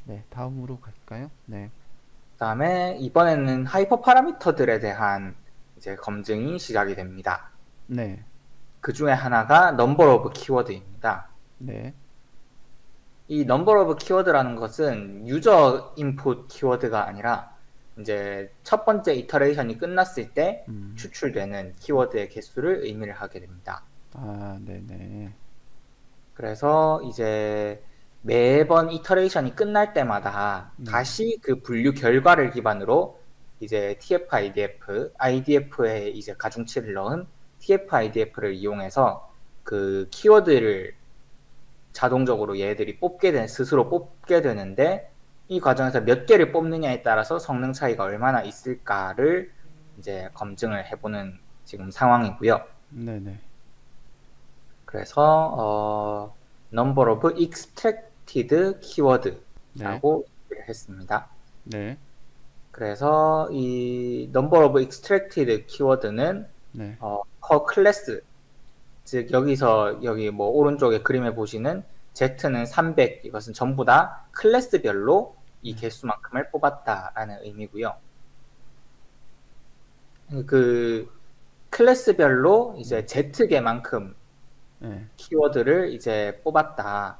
네, 다음으로 갈까요? 네, 그다음에 이번에는 하이퍼 파라미터들에 대한 이제 검증이 시작이 됩니다. 네, 그 중에 하나가 넘버 오브 키워드입니다. 네, 이 넘버 오브 키워드라는 것은 유저 인풋 키워드가 아니라 이제 첫 번째 이터레이션이 끝났을 때 추출되는 키워드의 개수를 의미를 하게 됩니다. 아, 네네, 그래서 이제 매번 이터레이션이 끝날 때마다 네, 다시 그 분류 결과를 기반으로 이제 TF-IDF, IDF에 이제 가중치를 넣은 TF-IDF를 이용해서 그 키워드를 자동적으로 얘들이 스스로 뽑게 되는데, 이 과정에서 몇 개를 뽑느냐에 따라서 성능 차이가 얼마나 있을까를 이제 검증을 해보는 지금 상황이고요. 네네, 그래서 number of extracted 네, keyword라고 얘기를 했습니다. 네, 그래서 이 number of extracted keyword는 네, per class, 즉 여기 뭐 오른쪽에 그림에 보시는 Z는 300, 이것은 전부 다 클래스별로 이 개수만큼을 뽑았다라는 의미고요. 그 클래스별로 이제 Z개만큼 네, 키워드를 이제 뽑았다.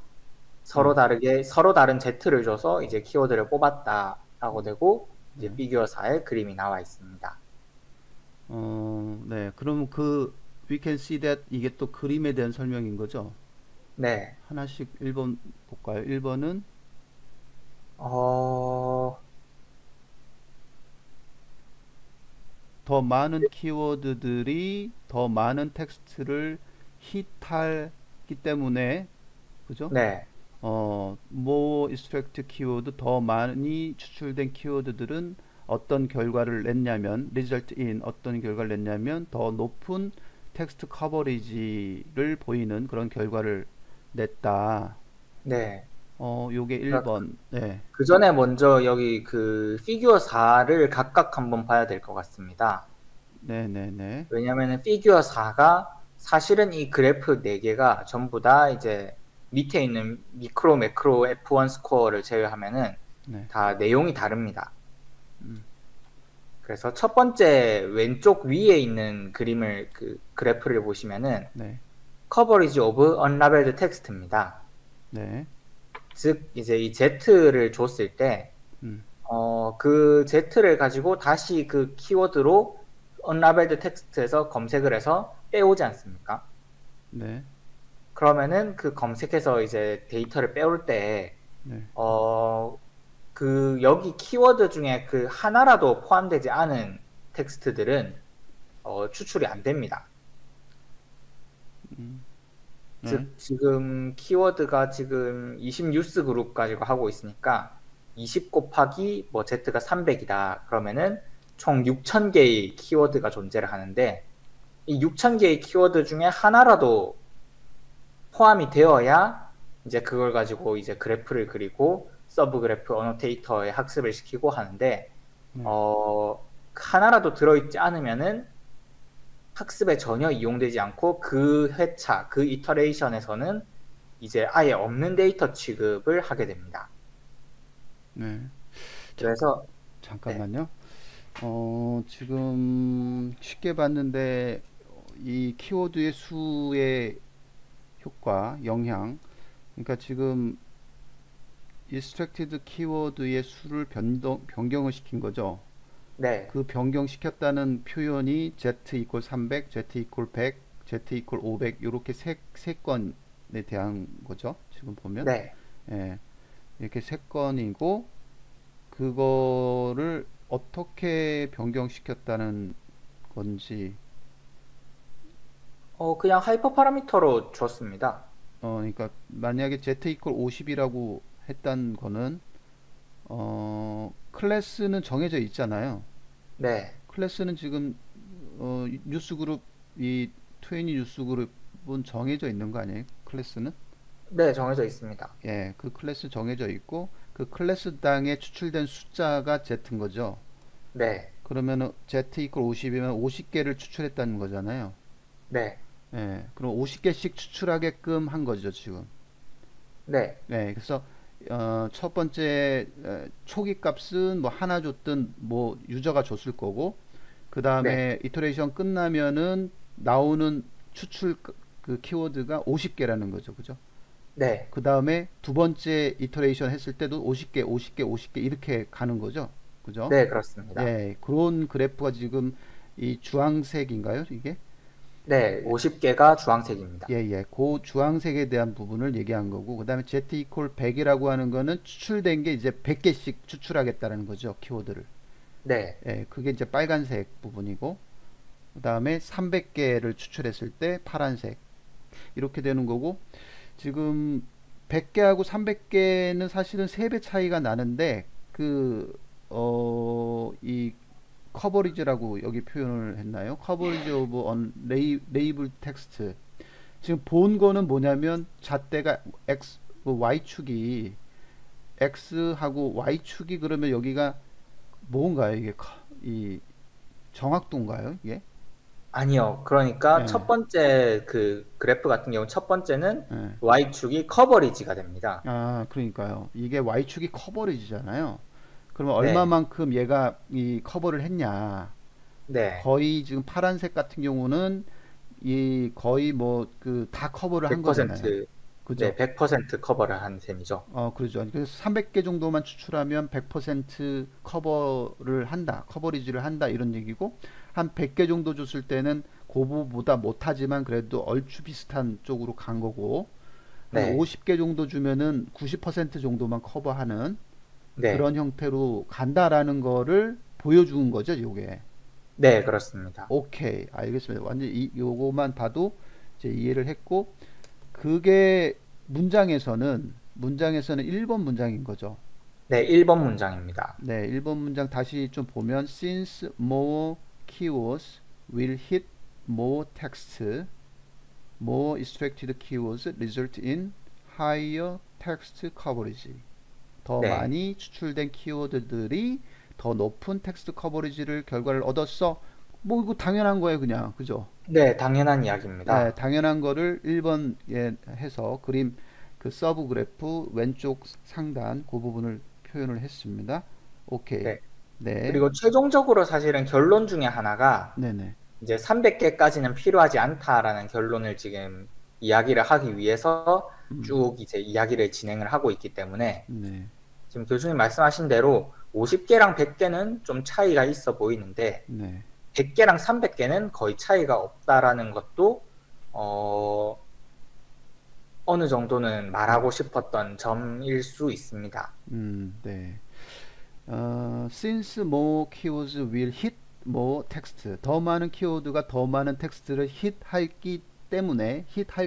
네, 서로 다른 Z를 줘서 이제 키워드를 뽑았다라고 되고, 이제 네. 피규어사에 그림이 나와 있습니다. 네. 그럼 we can see that 이게 또 그림에 대한 설명인 거죠? 네. 하나씩 1번 볼까요? 1번은 어, 더 많은 키워드들이 더 많은 텍스트를 히트하기 때문에, 그죠? 네. more extract 키워드, 더 많이 추출된 키워드들은 어떤 결과를 냈냐면, result in 어떤 결과를 냈냐면, 더 높은 텍스트 커버리지를 보이는 그런 결과를 냈다. 네. 요게 그러니까 1번. 네. 그 전에 먼저 여기 그 피규어 4를 각각 한번 봐야 될 것 같습니다. 네네네. 왜냐면은 피규어 4가 사실은 이 그래프 4개가 전부 다 이제 밑에 있는 미크로, 매크로, F1 스코어를 제외하면은 네. 다 내용이 다릅니다. 그래서 첫 번째 왼쪽 위에 있는 그 그래프를 보시면은 네. coverage of unlabeled text입니다. 네. 즉 이제 이 Z를 줬을 때 음. 그 Z를 가지고 다시 그 키워드로 unlabeled 텍스트에서 검색을 해서 빼오지 않습니까? 네. 그러면은 그 검색해서 이제 데이터를 빼올 때, 네. 그 여기 키워드 중에 그 하나라도 포함되지 않은 텍스트들은 추출이 안 됩니다. 네. 즉 지금 키워드가 지금 20 뉴스 그룹 가지고 하고 있으니까 20 곱하기 뭐 Z가 300이다. 그러면은 총 6,000개의 키워드가 존재를 하는데, 이 6,000개의 키워드 중에 하나라도 포함이 되어야 이제 그걸 가지고 이제 그래프를 그리고 서브 그래프 어노테이터에 학습을 시키고 하는데, 네. 하나라도 들어있지 않으면은 학습에 전혀 이용되지 않고 그 회차, 그 이터레이션에서는 이제 아예 없는 데이터 취급을 하게 됩니다. 네. 잠깐 그래서 네, 잠깐만요. 지금 쉽게 봤는데 이 키워드의 수의 효과, 영향. 그러니까 지금 extracted 키워드의 수를 변경을 시킨 거죠. 네, 그 변경시켰다는 표현이 z 이퀄 300, z 이퀄 100, z 이퀄 500 이렇게 세 건에 대한 거죠. 지금 보면 네. 예, 이렇게 세 건이고 그거를 어떻게 변경시켰다는 건지 그냥 하이퍼 파라미터로 줬습니다. 그러니까 만약에 z 이퀄 50이라고 했던 거는 클래스는 정해져 있잖아요. 네, 클래스는 지금 뉴스그룹 이 트웬티 뉴스그룹은 정해져 있는 거 아니에요? 클래스는? 네, 정해져 있습니다. 예, 그 클래스 정해져 있고 그 클래스당에 추출된 숫자가 Z인 거죠. 네, 그러면은 Z 이퀄 50이면 50개를 추출했다는 거잖아요. 네, 예, 그럼 50개씩 추출하게끔 한 거죠, 지금. 네, 네, 그래서 첫 번째 초기 값은 뭐 하나 줬든 뭐 유저가 줬을 거고, 그 네, 다음에 이터레이션 끝나면은 나오는 추출 그 키워드가 50개라는 거죠. 그죠? 네, 그 다음에 두 번째 이터레이션 했을 때도 50개, 50개, 50개 이렇게 가는 거죠. 그죠? 네, 그렇습니다. 예, 그런 그래프가 지금 이 주황색인가요? 이게? 네, 50개가 주황색입니다. 예, 예. 그 주황색에 대한 부분을 얘기한 거고, 그 다음에 Z 이퀄 100이라고 하는 거는 추출된 게 이제 100개씩 추출하겠다는 거죠. 키워드를. 네, 예, 그게 이제 빨간색 부분이고, 그 다음에 300개를 추출했을 때 파란색. 이렇게 되는 거고, 지금 100개하고 300개는 사실은 3배 차이가 나는데, 이 커버리지라고 여기 표현을 했나요? 커버리지 오브 언 레이블 텍스트. 지금 본 거는 뭐냐면 잣대가 X, Y축이 X하고 Y축이 그러면 여기가 뭔가요? 이게 이 정확도인가요? 이게? 아니요. 그러니까 첫 예, 번째 그 그래프 같은 경우 첫 번째는 예. Y축이 커버리지가 됩니다. 아, 그러니까요. 이게 Y축이 커버리지잖아요. 그러면 네, 얼마만큼 얘가 이 커버를 했냐. 네, 거의 지금 파란색 같은 경우는 이 거의 뭐 그 다 커버를 한 거잖아요. 100%, 네, 그죠? 100% 커버를 한 셈이죠. 그러죠. 그래서 300개 정도만 추출하면 100% 커버를 한다. 커버리지를 한다. 이런 얘기고, 한 100개 정도 줬을 때는 고부보다 못하지만 그래도 얼추 비슷한 쪽으로 간 거고, 한 네, 50개 정도 주면은 90% 정도만 커버하는 네, 그런 형태로 간다라는 거를 보여준 거죠, 요게. 네, 그렇습니다. 오케이. 알겠습니다. 완전 요거만 봐도 이제 이해를 했고, 그게 문장에서는 1번 문장인 거죠. 네, 1번 문장입니다. 네, 1번 문장 다시 좀 보면 since more keywords will hit more text, more extracted keywords result in higher text coverage. 더 네, 많이 추출된 키워드들이 더 높은 텍스트 커버리지를 결과를 얻었어. 뭐 이거 당연한 거예요, 그냥. 그죠? 네, 당연한 네, 이야기입니다. 당연한 거를 1번에 해서 그림 그 서브 그래프 왼쪽 상단 그 부분을 표현을 했습니다. 오케이. 네, 네. 그리고 최종적으로 사실은 결론 중에 하나가 네네. 이제 300개까지는 필요하지 않다라는 결론을 지금 이야기를 하기 위해서 음, 쭉 이제 이야기를 진행을 하고 있기 때문에 네. 지금 교수님 말씀하신 대로 50개랑 100개는 좀 차이가 있어 보이는데 네. 100개랑 300개는 거의 차이가 없다라는 것도 어, 어느 정도는 말하고 싶었던 점일 수 있습니다. 네. Since more keywords will hit more text. 더 많은 키워드가 더 많은 텍스트를 hit할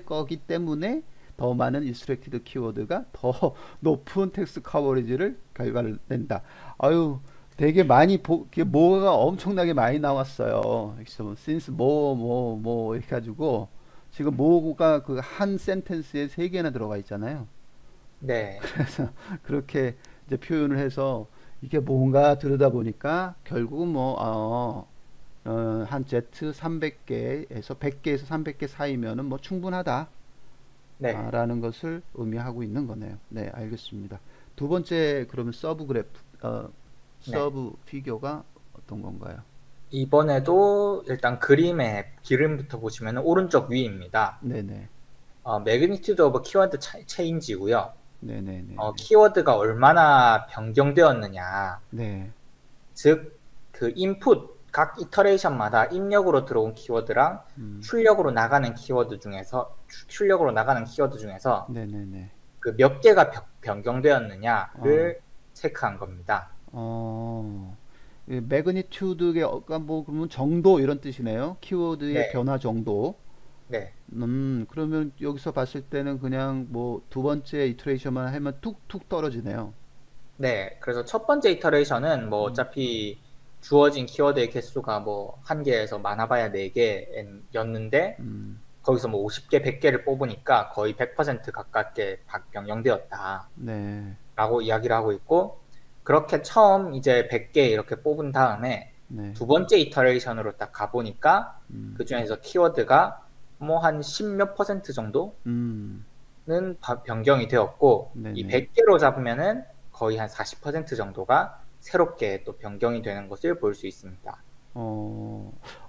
거기 때문에 더 많은 extracted 키워드가 더 높은 텍스트 커버리지를 결과를 낸다. 아유, 되게 많이 뭐가 엄청나게 많이 나왔어요. since more 이렇게 가지고 지금 뭐가 그 한 센텐스에 세 개나 들어가 있잖아요. 네, 그래서 그렇게 이제 표현을 해서 이게 뭔가 들여다보니까 결국은 한 Z 300개에서 100개에서 300개 사이면은 뭐 충분하다. 네, 라는 것을 의미하고 있는 거네요. 네, 알겠습니다. 두 번째 그러면 네. 서브 피규어가 어떤 건가요? 이번에도 일단 그림의 기름부터 보시면 오른쪽 위입니다. 네네. 매그니튜드 오브 키워드 체인지고요. 네네네네. 키워드가 얼마나 변경되었느냐. 네. 즉, 그 인풋, 각 이터레이션마다 입력으로 들어온 키워드랑 음, 출력으로 나가는 키워드 중에서 네네네. 그 몇 개가 어, 변경되었느냐를 체크한 겁니다. 어, 매그니튜드가 뭐 그러면 정도 이런 뜻이네요. 키워드의 네, 변화 정도. 네, 그러면 여기서 봤을 때는 그냥 뭐 두 번째 이터레이션만 하면 툭툭 떨어지네요. 네. 그래서 첫 번째 이터레이션은 뭐 음, 어차피 주어진 키워드의 개수가 뭐 한 개에서 많아봐야 네 개였는데 음, 거기서 뭐 50개, 100개를 뽑으니까 거의 100% 가깝게 변경되었다라고 네, 이야기를 하고 있고 그렇게 처음 이제 100개 이렇게 뽑은 다음에 네, 두 번째 이터레이션으로 딱 가보니까 음, 그 중에서 키워드가 뭐 한 10몇 퍼센트 정도 음. 변경이 되었고 이 네네. 100개로 잡으면은 거의 한 40% 정도가 새롭게 또 변경이 되는 것을 볼 수 있습니다.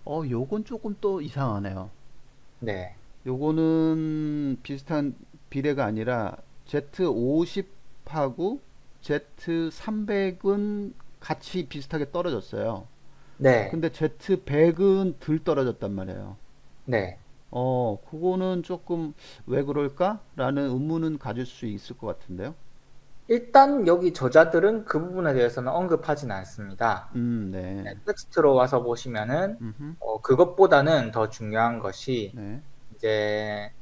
어, 요건 조금 또 이상하네요. 네. 요거는 비슷한 비례가 아니라 Z50하고 Z300은 같이 비슷하게 떨어졌어요. 네. 근데 Z100은 덜 떨어졌단 말이에요. 네. 그거는 조금 왜 그럴까라는 의문은 가질 수 있을 것 같은데요. 일단 여기 저자들은 그 부분에 대해서는 언급하지는 않습니다. 네. 네, 텍스트로 와서 보시면은 음흠, 그것보다는 더 중요한 것이 네. 이제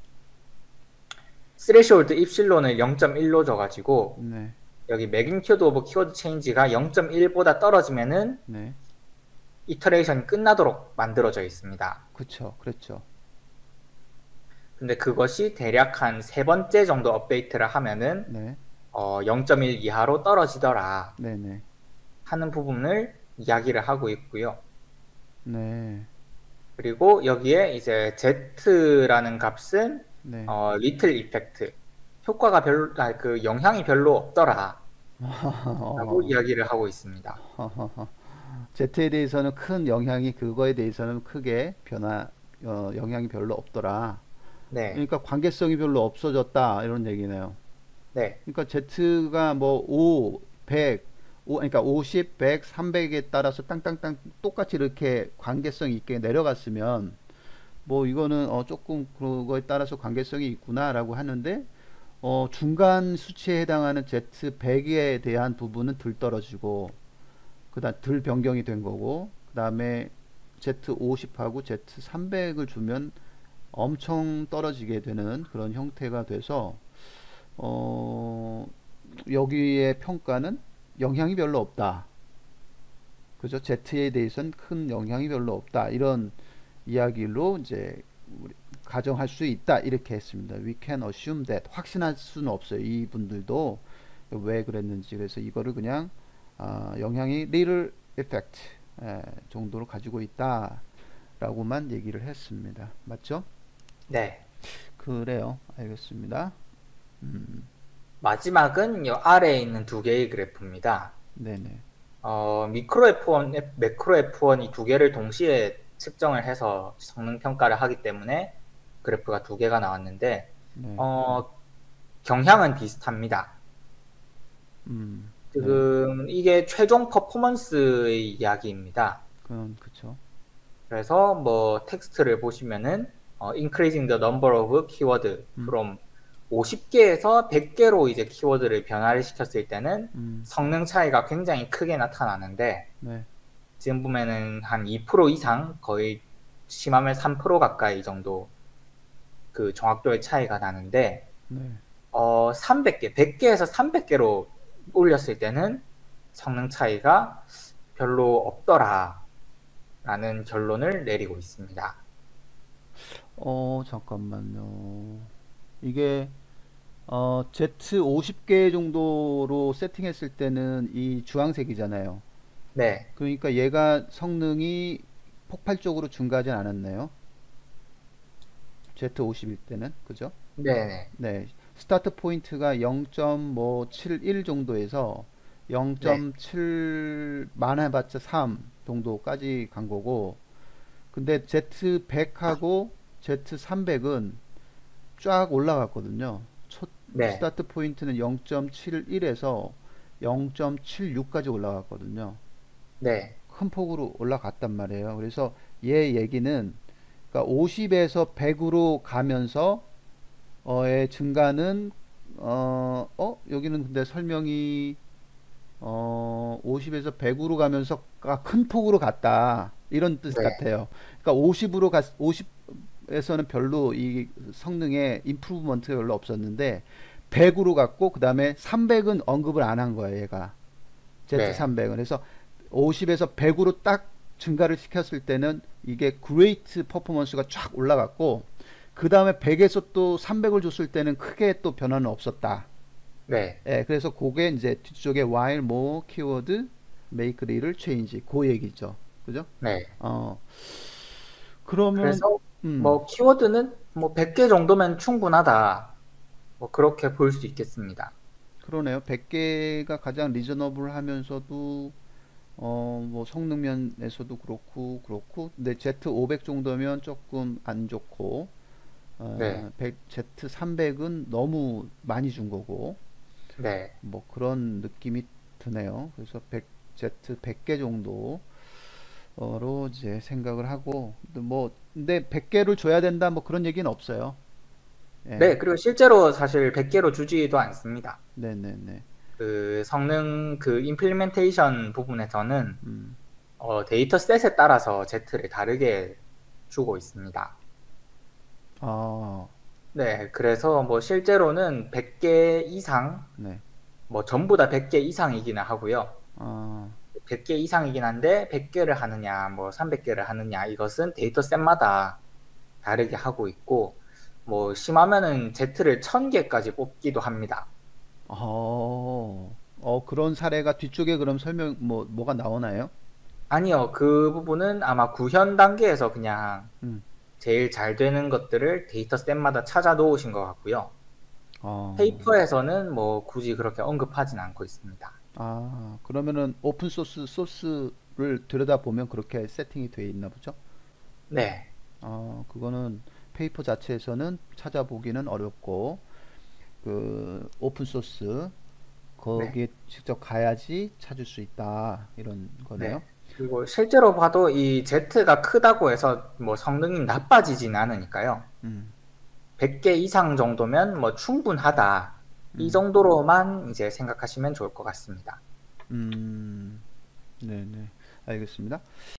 스레시홀드 입실론을 0.1로 줘가지고 네. 여기 매그니튜드 오브 키워드 체인지가 0.1보다 떨어지면은 네. 이터레이션이 끝나도록 만들어져 있습니다. 그쵸. 그랬죠. 근데 그것이 대략 한 세 번째 정도 업데이트를 하면은 네. 0.1 이하로 떨어지더라 네네. 하는 부분을 이야기를 하고 있고요. 네. 그리고 여기에 이제 Z라는 값은 네. 리틀 이펙트 효과가 별로 그 영향이 별로 없더라 라고 이야기를 하고 있습니다. Z에 대해서는 큰 영향이 그거에 대해서는 크게 영향이 별로 없더라. 네, 그러니까 관계성이 별로 없어졌다 이런 얘기네요. 네, 그러니까 Z가 뭐 5, 100, 그러니까 50, 100, 300에 따라서 땅땅땅 똑같이 이렇게 관계성이 있게 내려갔으면 뭐 이거는 조금 그거에 따라서 관계성이 있구나라고 하는데 중간 수치에 해당하는 Z100에 대한 부분은 덜 떨어지고 그다음 덜 변경이 된 거고 그다음에 Z50하고 Z300을 주면 엄청 떨어지게 되는 그런 형태가 돼서 어, 여기에 평가는 영향이 별로 없다. 그죠? Z에 대해서는 큰 영향이 별로 없다. 이런 이야기로 이제 가정할 수 있다. 이렇게 했습니다. We can assume that. 확신할 수는 없어요. 이분들도 왜 그랬는지. 그래서 이거를 그냥 영향이 little effect 정도로 가지고 있다. 라고만 얘기를 했습니다. 맞죠? 네. 그래요. 알겠습니다. 음, 마지막은 이 아래에 있는 두 개의 그래프입니다. 네네. 미크로 F1, 매크로 F1 이 두 개를 동시에 측정을 해서 성능 평가를 하기 때문에 그래프가 두 개가 나왔는데 네. 어, 경향은 비슷합니다. 네. 지금 이게 최종 퍼포먼스의 이야기입니다. 그건 그쵸. 그래서 뭐 텍스트를 보시면은 increasing the number of keyword 음, from 50개에서 100개로 이제 키워드를 변화를 시켰을 때는 음, 성능 차이가 굉장히 크게 나타나는데 네. 지금 보면은 한 2% 이상 거의 심하면 3% 가까이 정도 그 정확도의 차이가 나는데 네. 300개, 100개에서 300개로 올렸을 때는 성능 차이가 별로 없더라 라는 결론을 내리고 있습니다. 잠깐만요. 이게 Z 50개 정도로 세팅했을 때는 이 주황색이잖아요. 네, 그러니까 얘가 성능이 폭발적으로 증가하진 않았네요. Z50일 때는. 그죠? 네, 네. 스타트 포인트가 0.71 정도에서 네, 0.7 많아봤자 3 정도까지 간 거고 근데 Z100하고 Z300은 쫙 올라갔거든요. 첫 네, 스타트 포인트는 0.71에서 0.76까지 올라갔거든요. 네, 큰 폭으로 올라갔단 말이에요. 그래서 얘 얘기는 그러니까 50에서 100으로 가면서 의 증가는 여기는 근데 설명이 50에서 100으로 가면서 큰 폭으로 갔다. 이런 뜻 네, 같아요. 그러니까 50에서는 별로 이 성능에 임프루브먼트가 별로 없었는데 100으로 갔고 그다음에 300은 언급을 안 한 거예요, 얘가. 네, Z300은. 그래서 50에서 100으로 딱 증가를 시켰을 때는 이게 그레이트 퍼포먼스가 쫙 올라갔고 그다음에 100에서 또 300을 줬을 때는 크게 또 변화는 없었다. 네, 예, 그래서 그게 이제 뒤쪽에 while more keyword make little change 그 얘기죠. 그죠? 네. 어, 그러면 그래서 뭐 키워드는 뭐 100개 정도면 충분하다. 뭐 그렇게 볼 수 있겠습니다. 그러네요. 100개가 가장 리저너블 하면서도 뭐 성능 면에서도 그렇고 근데 Z500 정도면 조금 안 좋고 네, Z300은 너무 많이 준 거고 네, 뭐 그런 느낌이 드네요. 그래서 Z 100개 정도로 이제 생각을 하고 근데 100개를 줘야 된다 뭐 그런 얘기는 없어요. 예. 네. 그리고 실제로 사실 100개로 주지도 않습니다. 네네네. 그 성능 그 임플리멘테이션 부분에서는 음. 데이터셋에 따라서 Z를 다르게 주고 있습니다. 아, 네, 그래서 뭐 실제로는 100개 이상, 네. 뭐 전부 다 100개 이상이기는 하고요. 아, 100개 이상이긴 한데 100개를 하느냐, 뭐 300개를 하느냐, 이것은 데이터셋마다 다르게 하고 있고, 뭐 심하면은 Z를 1000개까지 뽑기도 합니다. 그런 사례가 뒤쪽에 그럼 뭐가 나오나요? 아니요, 그 부분은 아마 구현 단계에서 그냥 음. 제일 잘 되는 것들을 데이터셋마다 찾아 놓으신 것 같고요. 어, 페이퍼에서는 뭐 굳이 그렇게 언급하진 않고 있습니다. 그러면은 오픈 소스를 들여다보면 그렇게 세팅이 되어 있나 보죠? 네, 그거는 페이퍼 자체에서는 찾아보기는 어렵고, 오픈 소스, 네, 거기에 직접 가야지 찾을 수 있다. 이런 거네요. 네. 그리고 실제로 봐도 이 Z가 크다고 해서 뭐 성능이 나빠지진 않으니까요. 음, 100개 이상 정도면 뭐 충분하다. 이 음, 정도로만 이제 생각하시면 좋을 것 같습니다. 네네. 알겠습니다.